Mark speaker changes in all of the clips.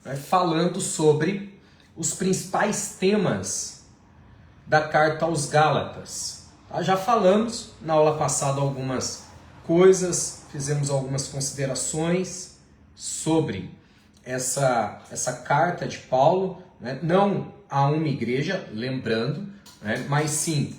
Speaker 1: né, falando sobre os principais temas da carta aos Gálatas. Já falamos na aula passada algumas coisas, fizemos algumas considerações sobre essa carta de Paulo, né? Não a uma igreja, lembrando, né? Mas sim,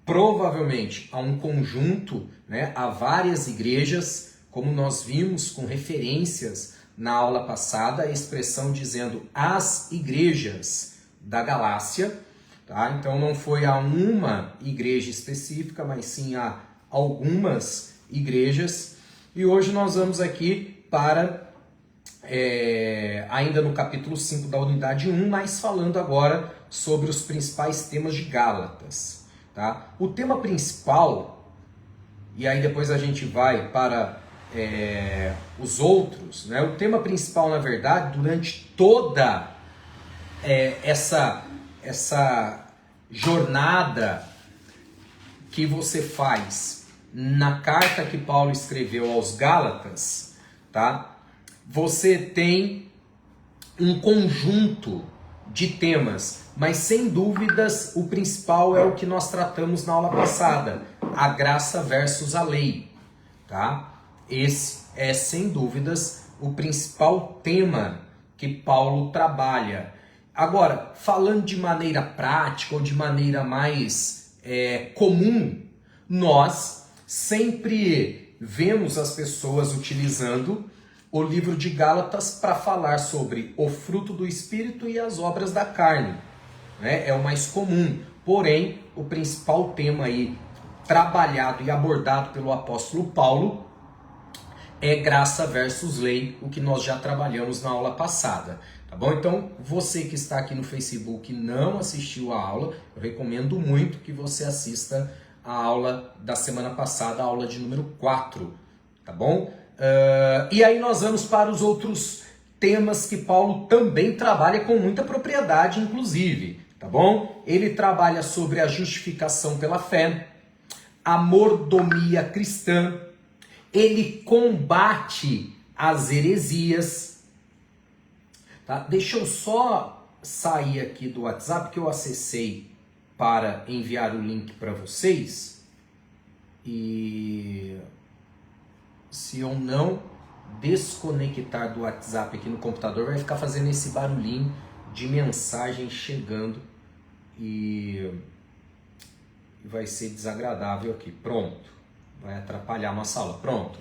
Speaker 1: provavelmente a um conjunto, né? A várias igrejas, como nós vimos com referências na aula passada, a expressão dizendo as igrejas da Galácia. Tá? Então não foi a uma igreja específica, mas sim a algumas igrejas. E hoje nós vamos aqui para, ainda no capítulo 5 da unidade 1, mas falando agora sobre os principais temas de Gálatas. Tá? O tema principal, e aí depois a gente vai para os outros, né? O tema principal, na verdade, durante toda essa jornada que você faz na carta que Paulo escreveu aos Gálatas, tá? Você tem um conjunto de temas, mas sem dúvidas o principal é o que nós tratamos na aula passada, a graça versus a lei, tá? Esse é sem dúvidas o principal tema que Paulo trabalha. Agora, falando de maneira prática ou de maneira mais comum, nós sempre vemos as pessoas utilizando o livro de Gálatas para falar sobre o fruto do Espírito e as obras da carne. Né? É o mais comum, porém, o principal tema aí trabalhado e abordado pelo apóstolo Paulo é graça versus lei, o que nós já trabalhamos na aula passada. Tá bom? Então, você que está aqui no Facebook e não assistiu a aula, eu recomendo muito que você assista a aula da semana passada, a aula de número 4. Tá bom? E aí nós vamos para os outros temas que Paulo também trabalha com muita propriedade, inclusive. Tá bom? Ele trabalha sobre a justificação pela fé, a mordomia cristã, ele combate as heresias. Tá? Deixa eu só sair aqui do WhatsApp que eu acessei para enviar o link para vocês. E se eu não desconectar do WhatsApp aqui no computador, vai ficar fazendo esse barulhinho de mensagem chegando e vai ser desagradável aqui. Pronto. Vai atrapalhar a nossa aula. Pronto.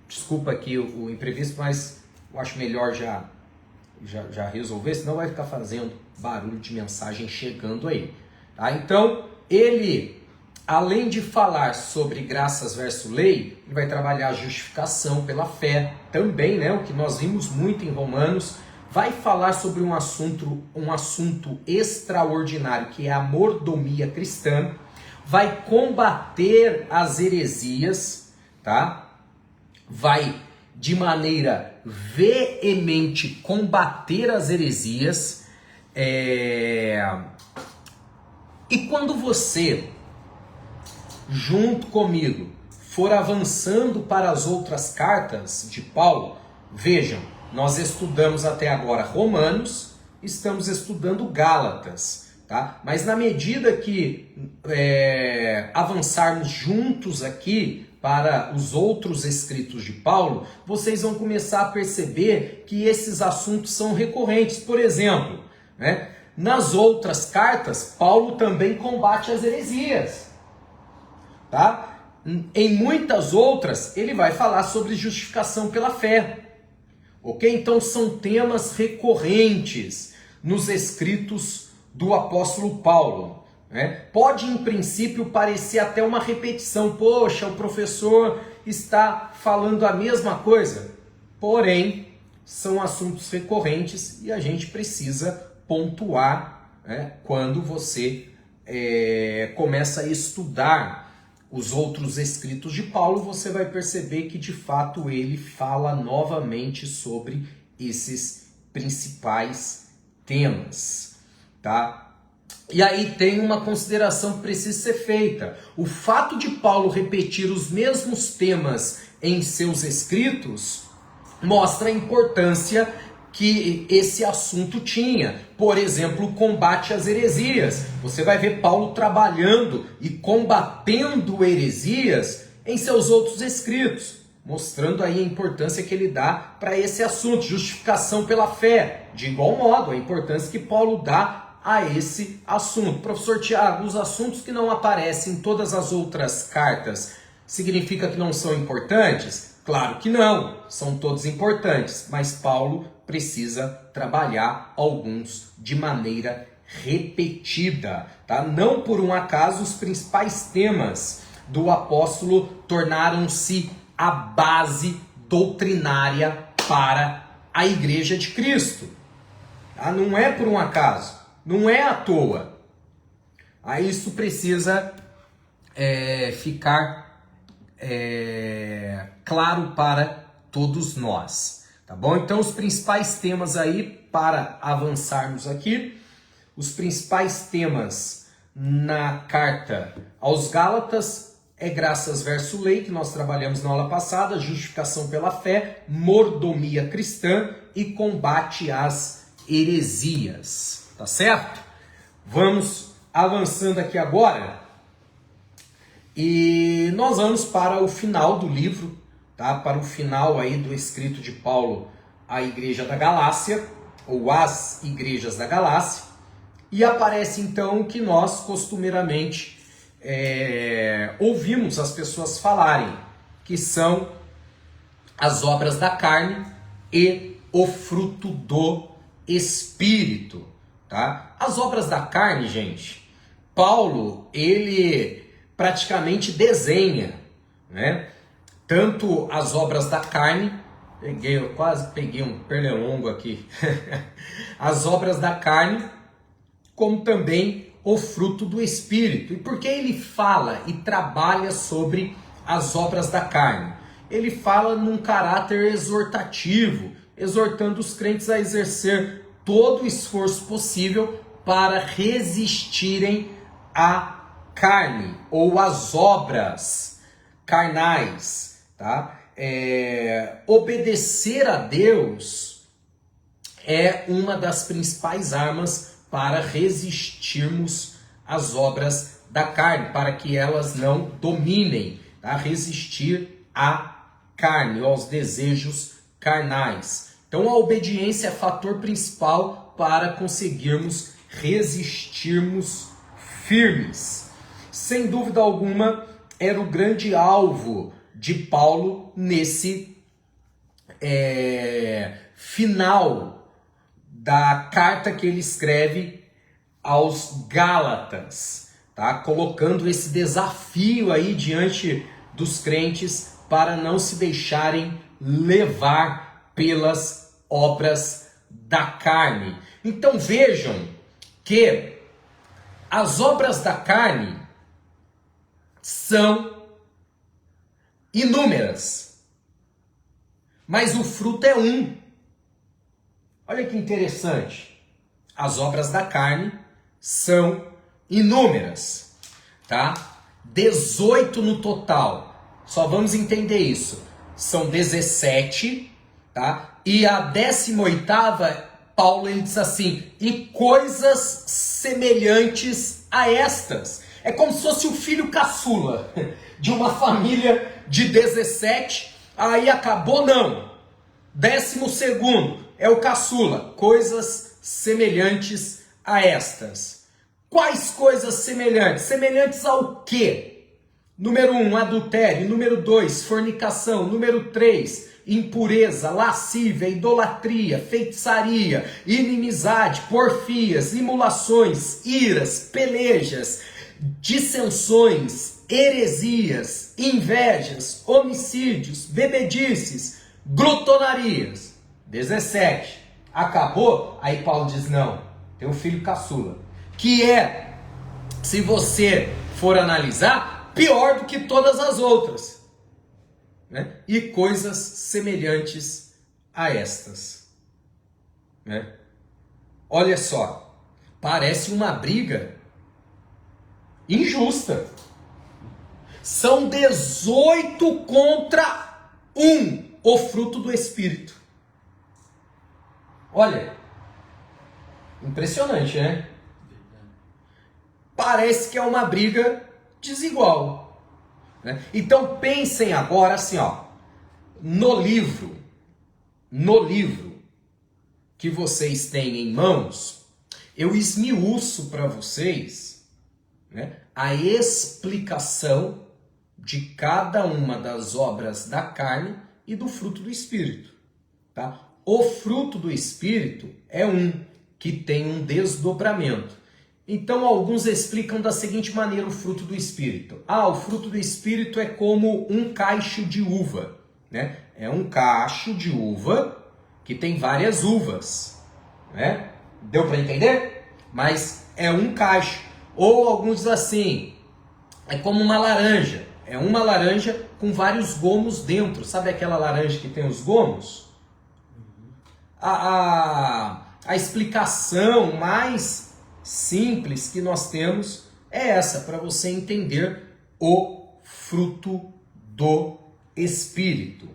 Speaker 1: Desculpa aqui o imprevisto, mas eu acho melhor já resolver, senão vai ficar fazendo barulho de mensagem chegando aí. Tá? Então, ele, além de falar sobre graças versus lei, ele vai trabalhar a justificação pela fé também, né? O que nós vimos muito em Romanos. Vai falar sobre um assunto extraordinário, que é a mordomia cristã. Vai combater as heresias, tá? Vai de maneira veemente combater as heresias. E quando você, junto comigo, for avançando para as outras cartas de Paulo, vejam, nós estudamos até agora Romanos, estamos estudando Gálatas. Tá? Mas na medida que avançarmos juntos aqui para os outros escritos de Paulo, vocês vão começar a perceber que esses assuntos são recorrentes. Por exemplo, né, nas outras cartas, Paulo também combate as heresias. Tá? Em muitas outras, ele vai falar sobre justificação pela fé. Ok? Então são temas recorrentes nos escritos do apóstolo Paulo. Né? Pode, em princípio, parecer até uma repetição. Poxa, o professor está falando a mesma coisa. Porém, são assuntos recorrentes e a gente precisa pontuar, né? Quando você começa a estudar os outros escritos de Paulo, você vai perceber que, de fato, ele fala novamente sobre esses principais temas. Tá? E aí tem uma consideração que precisa ser feita. O fato de Paulo repetir os mesmos temas em seus escritos mostra a importância que esse assunto tinha. Por exemplo, o combate às heresias. Você vai ver Paulo trabalhando e combatendo heresias em seus outros escritos, mostrando aí a importância que ele dá para esse assunto, justificação pela fé. De igual modo, a importância que Paulo dá a esse assunto. Professor Tiago, os assuntos que não aparecem em todas as outras cartas, significa que não são importantes? Claro que não, são todos importantes, mas Paulo precisa trabalhar alguns de maneira repetida, tá? Não por um acaso os principais temas do apóstolo tornaram-se a base doutrinária para a Igreja de Cristo. Tá? Não é por um acaso, não é à toa. Aí isso precisa ficar claro para todos nós, tá bom? Então os principais temas aí, para avançarmos aqui, os principais temas na carta aos Gálatas é graças versus lei, que nós trabalhamos na aula passada, justificação pela fé, mordomia cristã e combate às heresias, tá certo? Vamos avançando aqui agora. E nós vamos para o final do livro, tá? Para o final aí do escrito de Paulo à Igreja da Galácia, ou às Igrejas da Galácia, e aparece então o que nós costumeiramente ouvimos as pessoas falarem, que são as obras da carne e o fruto do Espírito, tá? As obras da carne, gente, Paulo, ele praticamente desenha, né? Tanto as obras da carne, eu quase peguei um pernilongo aqui, as obras da carne, como também o fruto do Espírito. E por que ele fala e trabalha sobre as obras da carne? Ele fala num caráter exortativo, exortando os crentes a exercer todo o esforço possível para resistirem à carne ou às obras carnais, tá? Obedecer a Deus é uma das principais armas para resistirmos às obras da carne, para que elas não dominem, tá? Resistir à carne, aos desejos carnais. Então a obediência é fator principal para conseguirmos resistirmos firmes. Sem dúvida alguma, era o grande alvo de Paulo nesse final da carta que ele escreve aos Gálatas, tá? Colocando esse desafio aí diante dos crentes para não se deixarem levar pelas obras da carne. Então vejam que as obras da carne são inúmeras, mas o fruto é um. Olha que interessante. As obras da carne são inúmeras, tá? 18 no total. Só vamos entender isso. São 17, tá? E a 18ª, Paulo ele diz assim: e coisas semelhantes a estas. É como se fosse o filho caçula de uma família de 17, aí acabou, não. 12º é o caçula, coisas semelhantes a estas. Quais coisas semelhantes? Semelhantes ao quê? Número 1, adultério. Número 2, fornicação. Número 3, impureza, lascívia, idolatria, feitiçaria, inimizade, porfias, imulações, iras, pelejas, dissensões, heresias, invejas, homicídios, bebedices, glutonarias. 17. Acabou? Aí Paulo diz, não, tem um filho caçula, que é, se você for analisar, pior do que todas as outras, né? E coisas semelhantes a estas, né? Olha só, parece uma briga injusta. São 18 contra 1, o fruto do Espírito. Olha, impressionante, né? Parece que é uma briga desigual, né? Então pensem agora assim, ó, no livro que vocês têm em mãos, eu esmiuço para vocês, né, a explicação de cada uma das obras da carne e do fruto do Espírito. Tá? O fruto do Espírito é um que tem um desdobramento. Então alguns explicam da seguinte maneira o fruto do Espírito. O fruto do Espírito é como um cacho de uva, né? É um cacho de uva que tem várias uvas, né? Deu para entender? Mas é um cacho. Ou alguns dizem assim, é como uma laranja. É uma laranja com vários gomos dentro. Sabe aquela laranja que tem os gomos? A explicação mais simples que nós temos é essa, para você entender o fruto do Espírito.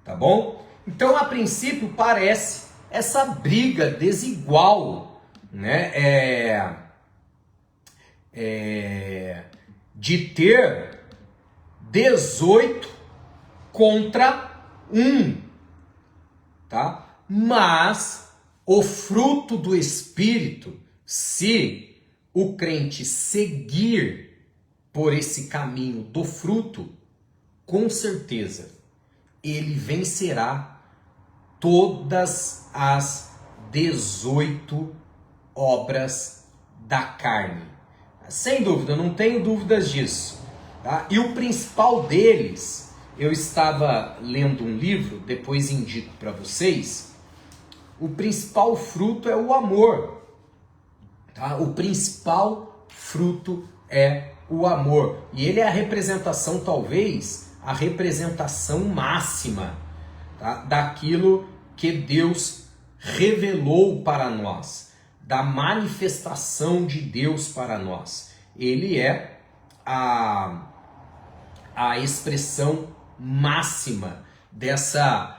Speaker 1: Tá bom? Então, a princípio, parece essa briga desigual, né? De ter 18 contra 1, tá? Mas o fruto do Espírito, se o crente seguir por esse caminho do fruto, com certeza ele vencerá todas as 18 obras da carne. Sem dúvida, não tenho dúvidas disso. Tá? E o principal deles, eu estava lendo um livro, depois indico para vocês, o principal fruto é o amor. Tá? O principal fruto é o amor. E ele é a representação, talvez, a representação máxima, tá? Daquilo que Deus revelou para nós, da manifestação de Deus para nós. Ele é a expressão máxima dessa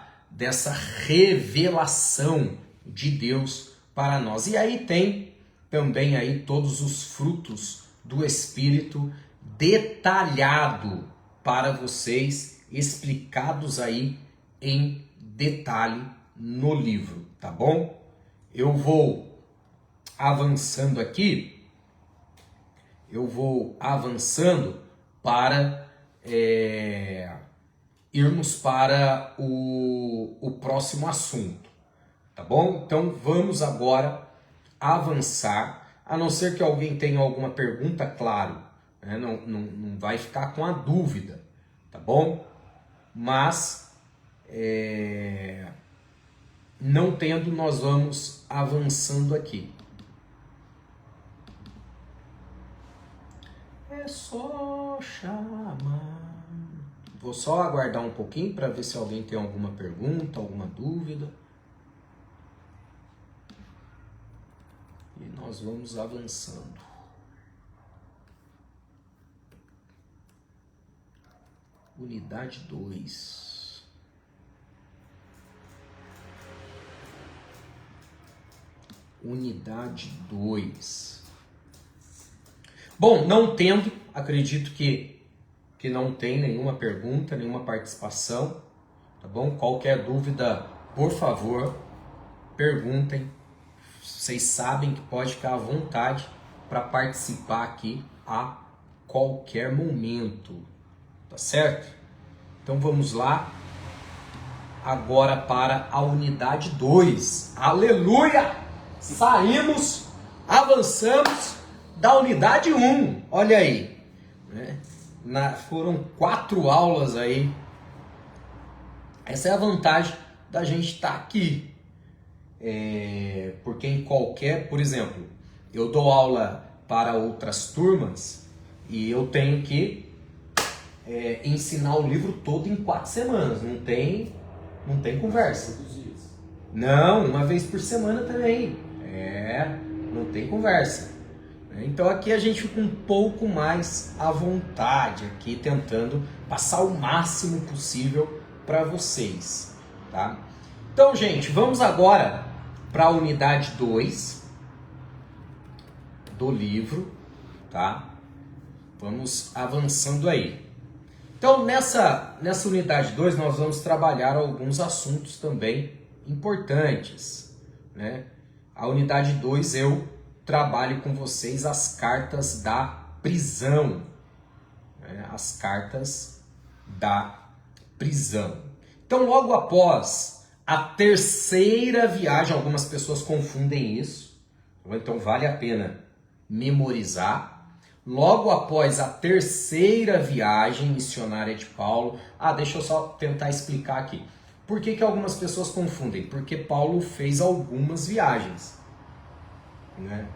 Speaker 1: revelação de Deus para nós. E aí tem também aí todos os frutos do Espírito detalhado para vocês, explicados aí em detalhe no livro, tá bom? Eu vou avançando aqui, para irmos para o próximo assunto, tá bom? Então vamos agora avançar, a não ser que alguém tenha alguma pergunta, claro, né? Não vai ficar com a dúvida, tá bom? Mas não tendo, nós vamos avançando aqui. É só chamar. Vou só aguardar um pouquinho para ver se alguém tem alguma pergunta, alguma dúvida. E nós vamos avançando. Unidade 2. Unidade 2. Bom, não tendo, acredito que não tem nenhuma pergunta, nenhuma participação, tá bom? Qualquer dúvida, por favor, perguntem. Vocês sabem que pode ficar à vontade para participar aqui a qualquer momento, tá certo? Então vamos lá, agora para a unidade 2. Aleluia! Saímos, avançamos da unidade 1, olha aí, né? Foram 4 aulas aí. Essa é a vantagem da gente estar aqui, porque em qualquer, por exemplo, eu dou aula para outras turmas e eu tenho que ensinar o livro todo em 4 semanas, não tem conversa. Não, uma vez por semana também, não tem conversa. Então aqui a gente fica um pouco mais à vontade aqui, tentando passar o máximo possível para vocês, tá? Então, gente, vamos agora para a unidade 2 do livro, tá? Vamos avançando aí. Então, nessa unidade 2, nós vamos trabalhar alguns assuntos também importantes, né? A unidade 2, eu trabalho com vocês as cartas da prisão, né? As cartas da prisão. Então, logo após a terceira viagem, algumas pessoas confundem isso, então vale a pena memorizar. Logo após a terceira viagem missionária de Paulo, deixa eu só tentar explicar aqui. Por que algumas pessoas confundem? Porque Paulo fez algumas viagens, né?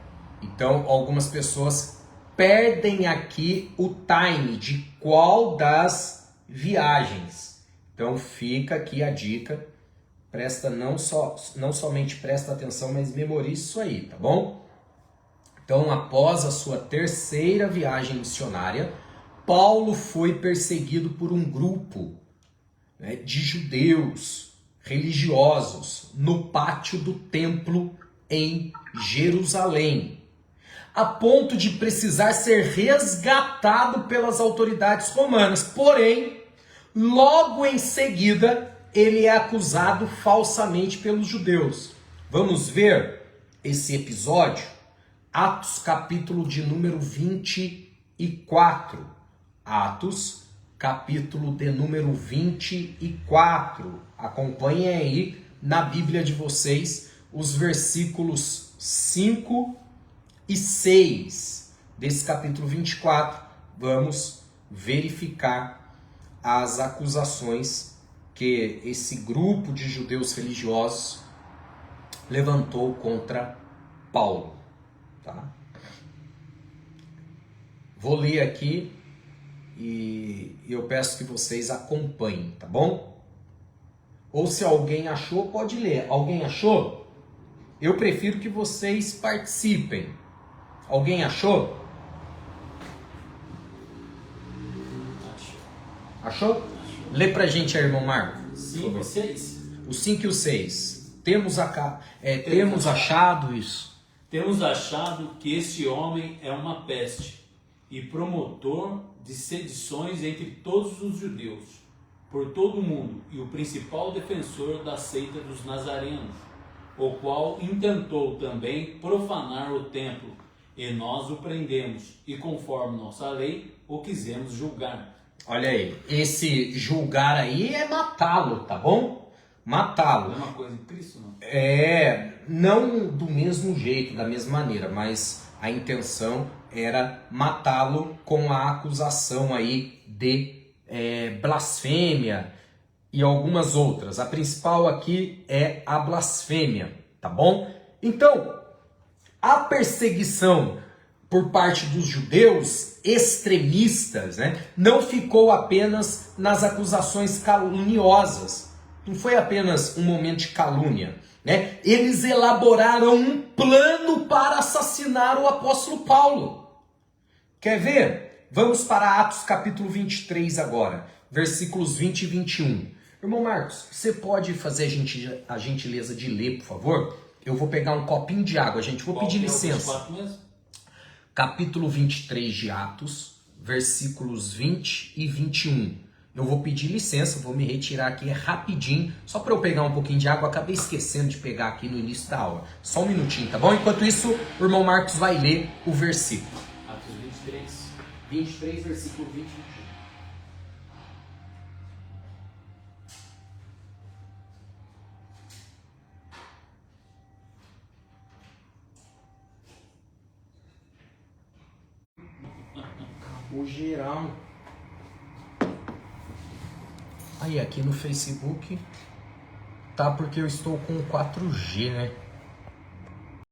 Speaker 1: Então, algumas pessoas perdem aqui o time de qual das viagens. Então, fica aqui a dica. Presta não somente presta atenção, mas memorize isso aí, tá bom? Então, após a sua terceira viagem missionária, Paulo foi perseguido por um grupo, né, de judeus religiosos no pátio do templo em Jerusalém, a ponto de precisar ser resgatado pelas autoridades romanas. Porém, logo em seguida, ele é acusado falsamente pelos judeus. Vamos ver esse episódio? Atos, capítulo de número 24. Atos, capítulo de número 24. Acompanhem aí na Bíblia de vocês os versículos 5 e 6 desse capítulo 24. Vamos verificar as acusações que esse grupo de judeus religiosos levantou contra Paulo. Tá? Vou ler aqui e eu peço que vocês acompanhem, tá bom? Ou se alguém achou, pode ler. Alguém achou? Eu prefiro que vocês participem. Alguém achou? Achou? Lê pra gente aí, irmão Marco.
Speaker 2: 5 e 6.
Speaker 1: O 5 e o 6. Temos achado isso.
Speaker 2: Temos achado que este homem é uma peste e promotor de sedições entre todos os judeus, por todo o mundo, e o principal defensor da seita dos nazarenos, o qual intentou também profanar o templo, e nós o prendemos, e conforme nossa lei, o quisemos julgar.
Speaker 1: Olha aí, esse julgar aí é matá-lo, tá bom? Matá-lo.
Speaker 2: Não é uma coisa em Cristo, não?
Speaker 1: Não do mesmo jeito, da mesma maneira, mas a intenção era matá-lo com a acusação aí de blasfêmia e algumas outras. A principal aqui é a blasfêmia, tá bom? Então, a perseguição por parte dos judeus extremistas, né, não ficou apenas nas acusações caluniosas. Não foi apenas um momento de calúnia, né? Eles elaboraram um plano para assassinar o apóstolo Paulo. Quer ver? Vamos para Atos capítulo 23 agora, versículos 20 e 21. Irmão Marcos, você pode fazer a gentileza de ler, por favor? Eu vou pegar um copinho de água, gente. Vou pedir licença. Capítulo 23 de Atos, versículos 20 e 21. Eu vou pedir licença, vou me retirar aqui rapidinho, só para eu pegar um pouquinho de água. Acabei esquecendo de pegar aqui no início da aula. Só um minutinho, tá bom? Enquanto isso, o irmão Marcos vai ler o versículo.
Speaker 2: Atos 23.
Speaker 1: 23, versículo 20 e 21. Acabou geral. Aí, aqui no Facebook, tá? Porque eu estou com 4G, né?